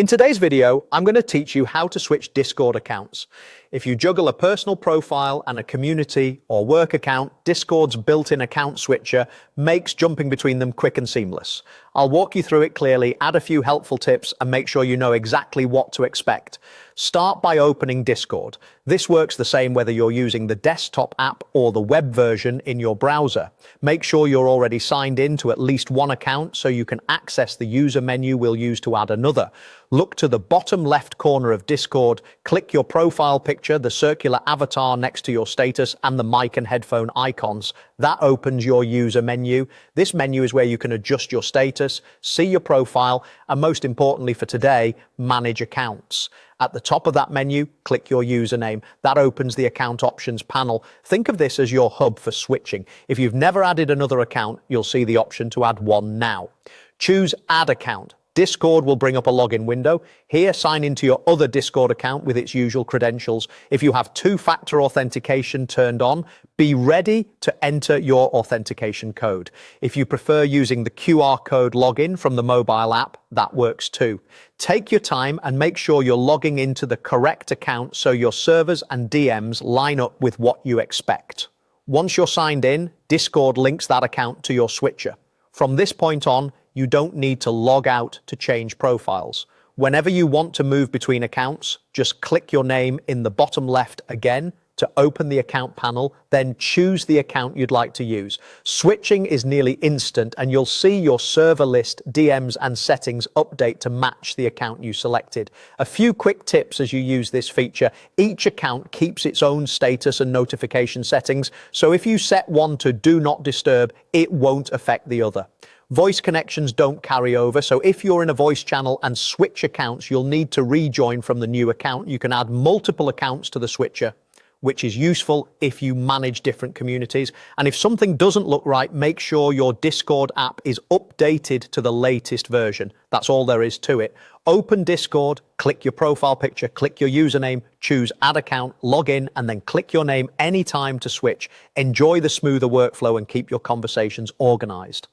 In today's video, I'm going to teach you how to switch Discord accounts. If you juggle a personal profile and a community or work account, Discord's built-in account switcher makes jumping between them quick and seamless. I'll walk you through it clearly, add a few helpful tips, and make sure you know exactly what to expect. Start by opening Discord. This works the same whether you're using the desktop app or the web version in your browser. Make sure you're already signed in to at least one account so you can access the user menu we'll use to add another. Look to the bottom left corner of Discord, click your profile picture, the circular avatar next to your status, and the mic and headphone icons. That opens your user menu. This menu is where you can adjust your status, see your profile, and most importantly for today, manage accounts. At the top of that menu, click your username. That opens the account options panel. Think of this as your hub for switching. If you've never added another account, you'll see the option to add one now. Choose Add Account. Discord will bring up a login window. Here, sign into your other Discord account with its usual credentials. If you have two-factor authentication turned on, be ready to enter your authentication code. If you prefer using the QR code login from the mobile app, that works too. Take your time and make sure you're logging into the correct account so your servers and DMs line up with what you expect. Once you're signed in, Discord links that account to your switcher. From this point on, you don't need to log out to change profiles. Whenever you want to move between accounts, just click your name in the bottom left again to open the account panel, then choose the account you'd like to use. Switching is nearly instant and you'll see your server list, DMs and settings update to match the account you selected. A few quick tips as you use this feature. Each account keeps its own status and notification settings, so if you set one to Do Not Disturb, it won't affect the other. Voice connections don't carry over, so if you're in a voice channel and switch accounts, you'll need to rejoin from the new account. You can add multiple accounts to the switcher, which is useful if you manage different communities. And if something doesn't look right, make sure your Discord app is updated to the latest version. That's all there is to it. Open Discord, click your profile picture, click your username, choose Add Account, log in, and then click your name anytime to switch. Enjoy the smoother workflow and keep your conversations organized.